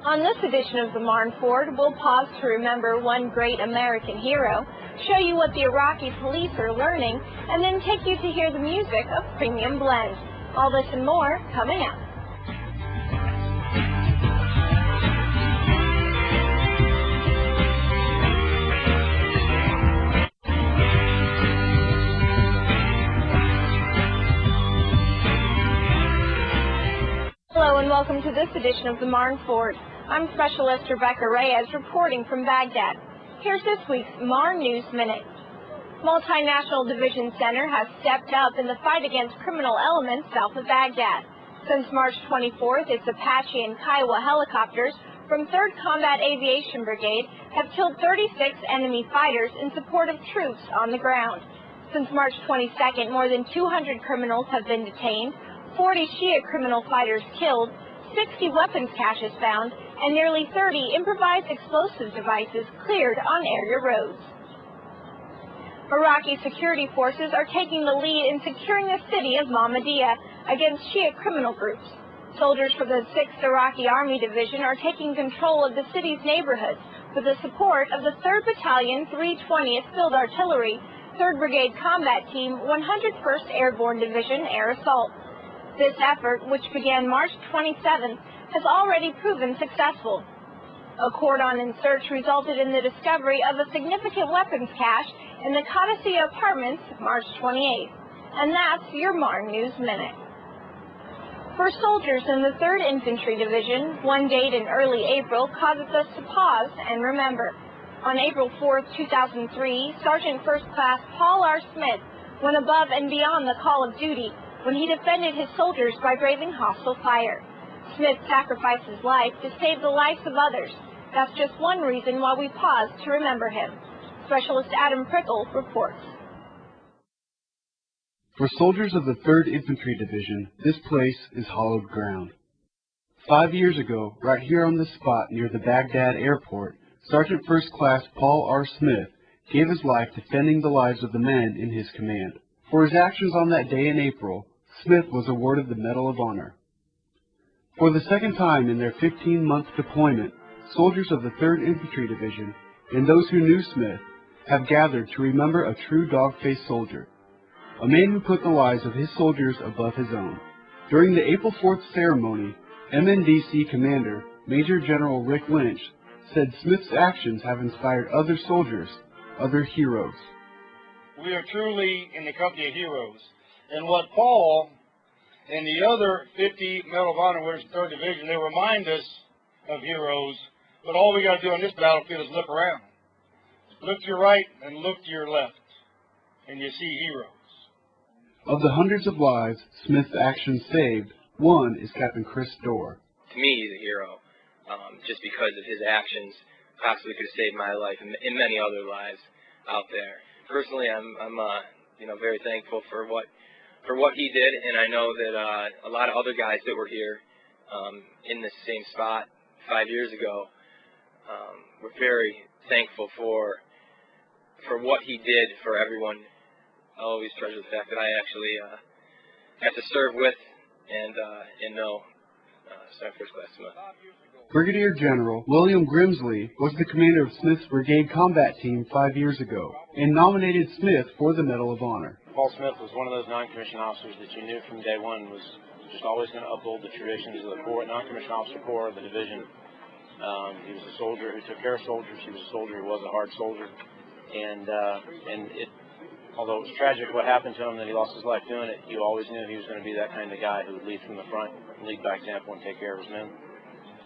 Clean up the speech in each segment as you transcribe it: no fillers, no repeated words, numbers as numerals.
On this edition of the Marne Forward, we'll pause to remember one great American hero, show you what the Iraqi police are learning, and then take you to hear the music of Premium Blend. All this and more coming up. Hello and welcome to this edition of the Marne Forward. I'm Specialist Rebecka Reyes reporting from Baghdad. Here's this week's Marne News Minute. Multinational Division Center has stepped up in the fight against criminal elements south of Baghdad. Since March 24th, its Apache and Kiowa helicopters from 3rd Combat Aviation Brigade have killed 36 enemy fighters in support of troops on the ground. Since March 22nd, more than 200 criminals have been detained, 40 Shia criminal fighters killed, 60 weapons caches found, and nearly 30 improvised explosive devices cleared on area roads. Iraqi security forces are taking the lead in securing the city of Mahmudiyah against Shia criminal groups. Soldiers for the 6th Iraqi Army Division are taking control of the city's neighborhoods with the support of the 3rd Battalion, 320th Field Artillery, 3rd Brigade Combat Team, 101st Airborne Division Air Assault. This effort, which began March 27th, has already proven successful. A cordon search resulted in the discovery of a significant weapons cache in the Codicea Apartments March 28th. And that's your Marne News Minute. For soldiers in the 3rd Infantry Division, one date in early April causes us to pause and remember. On April 4th, 2003, Sergeant First Class Paul R. Smith went above and beyond the call of duty when he defended his soldiers by braving hostile fire. Smith sacrificed his life to save the lives of others. That's just one reason why we pause to remember him. Specialist Adam Prickle reports. For soldiers of the 3rd Infantry Division, this place is hallowed ground. 5 years ago, right here on this spot near the Baghdad airport, Sergeant First Class Paul R. Smith gave his life defending the lives of the men in his command. For his actions on that day in April, Smith was awarded the Medal of Honor. For the second time in their 15-month deployment, soldiers of the 3rd Infantry Division and those who knew Smith have gathered to remember a true dog-faced soldier, a man who put the lives of his soldiers above his own. During the April 4th ceremony, MNDC Commander Major General Rick Lynch said Smith's actions have inspired other soldiers, other heroes. We are truly in the company of heroes. And what Paul and the other 50 Medal of Honor winners in 3rd Division, they remind us of heroes, but all we got to do on this battlefield is look around. Look to your right and look to your left, and you see heroes. Of the hundreds of lives Smith's actions saved, one is Captain Chris Dorr. To me, he's a hero, just because of his actions possibly could have saved my life and many other lives out there. Personally, I'm very thankful for what he did, and I know that a lot of other guys that were here in this same spot 5 years ago were very thankful for what he did for everyone. I'll always treasure the fact that I actually got to serve with and know Sergeant First Class Smith. Brigadier General William Grimsley was the commander of Smith's Brigade Combat Team 5 years ago and nominated Smith for the Medal of Honor. Paul Smith was one of those non-commissioned officers that you knew from day one was just always going to uphold the traditions of the Corps, non-commissioned officer Corps of the division. He was a soldier who took care of soldiers. He was a soldier who was a hard soldier. Although it was tragic what happened to him, that he lost his life doing it, you always knew he was going to be that kind of guy who would lead from the front, lead by example, and take care of his men.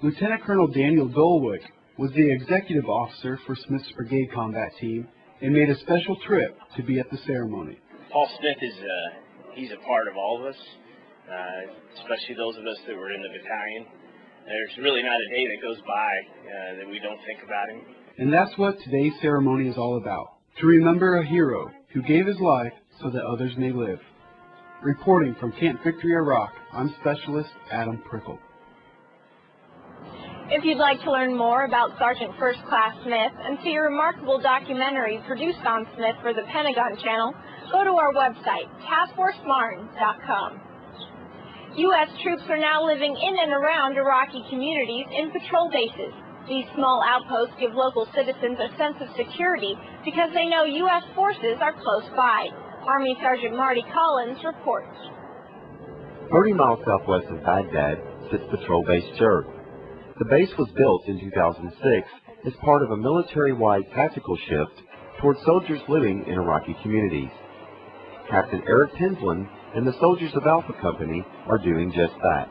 Lieutenant Colonel Daniel Dolwick was the executive officer for Smith's Brigade Combat Team and made a special trip to be at the ceremony. Paul Smith he's a part of all of us, especially those of us that were in the battalion. There's really not a day that goes by that we don't think about him. And that's what today's ceremony is all about, to remember a hero who gave his life so that others may live. Reporting from Camp Victory, Iraq, I'm Specialist Adam Prickle. If you'd like to learn more about Sergeant First Class Smith and see a remarkable documentary produced on Smith for the Pentagon Channel, go to our website, taskforcemarne.com. U.S. troops are now living in and around Iraqi communities in patrol bases. These small outposts give local citizens a sense of security because they know U.S. forces are close by. Army Sergeant Marty Collins reports. 30 miles southwest of Baghdad sits Patrol Base Jerk. The base was built in 2006 as part of a military-wide tactical shift towards soldiers living in Iraqi communities. Captain Eric Tinslin and the soldiers of Alpha Company are doing just that.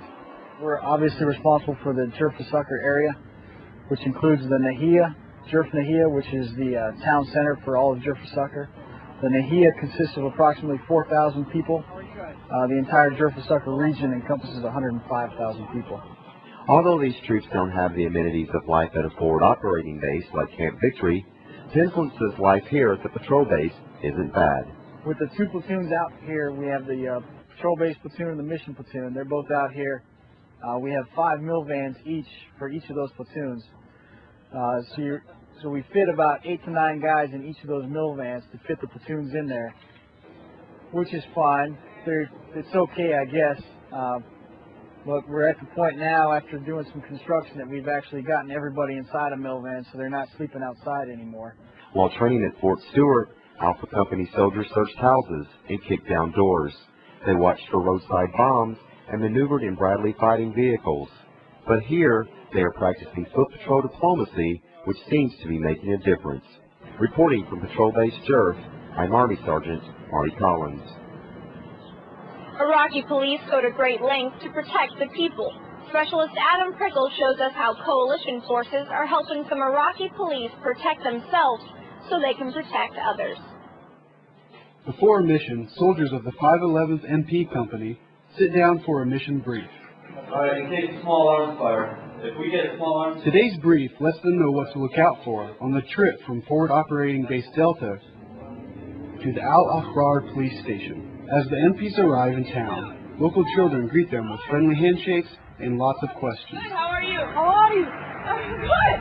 We're obviously responsible for the Jerf Sucker area, which includes the Nahia, Jerf Nahia, which is the town center for all of Jerf Sucker. The Nahia consists of approximately 4,000 people. The entire Jerf Sucker region encompasses 105,000 people. Although these troops don't have the amenities of life at a forward operating base like Camp Victory, Tinslin says life here at the patrol base isn't bad. With the two platoons out here, we have the patrol base platoon and the mission platoon. They're both out here. We have 5 mill vans each for each of those platoons. So we fit about 8 to 9 guys in each of those mill vans to fit the platoons in there, which is fine. It's okay, I guess. But we're at the point now, after doing some construction, that we've actually gotten everybody inside a mill van, so they're not sleeping outside anymore. While training at Fort Stewart, Alpha Company soldiers searched houses and kicked down doors. They watched for roadside bombs and maneuvered in Bradley fighting vehicles. But here, they are practicing foot patrol diplomacy, which seems to be making a difference. Reporting from Patrol Base Jerf, I'm Army Sergeant Marty Collins. Iraqi police go to great lengths to protect the people. Specialist Adam Prickle shows us how coalition forces are helping some Iraqi police protect themselves so they can protect others. Before a mission, soldiers of the 511th MP Company sit down for a mission brief. All right, in case of small arms fire, if we get a small arms... Today's brief lets them know what to look out for on the trip from Forward Operating Base Delta to the Al-Ahrar police station. As the MPs arrive in town, local children greet them with friendly handshakes and lots of questions. Good, how are you? How are you? Good.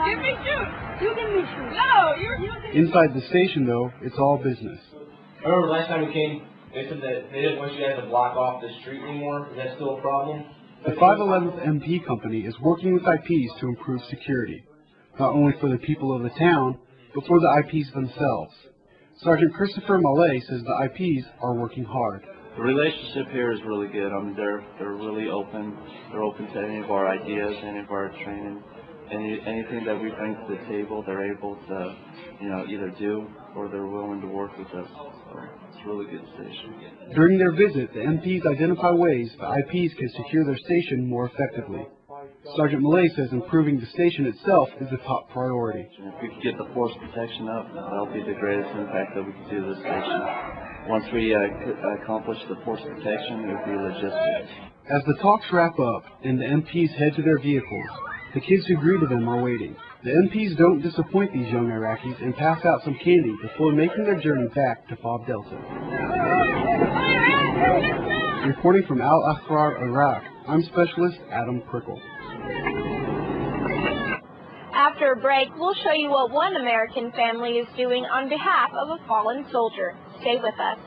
Give me shoot. You give me shoot. No, you're... Inside the station, though, it's all business. I remember last time we came, they said that they didn't want you guys to block off the street anymore. Is that still a problem? The 511th MP Company is working with IPs to improve security, not only for the people of the town, but for the IPs themselves. Sergeant Christopher Malay says the IPs are working hard. The relationship here is really good. I mean, they're really open. They're open to any of our ideas, any of our training, anything that we bring to the table. They're able to, either do or they're willing to work with us. So it's a really good station. During their visit, the MPs identify ways the IPs can secure their station more effectively. Sergeant Malay says improving the station itself is a top priority. If we could get the force protection up, that'll be the greatest impact that we could do to the station. Once we accomplish the force protection, it would be logistics. As the talks wrap up and the MPs head to their vehicles, the kids who greeted them are waiting. The MPs don't disappoint these young Iraqis and pass out some candy before making their journey back to FOB Delta. Reporting from Al-Ahrar, Iraq, I'm Specialist Adam Prickle. After a break, we'll show you what one American family is doing on behalf of a fallen soldier. Stay with us.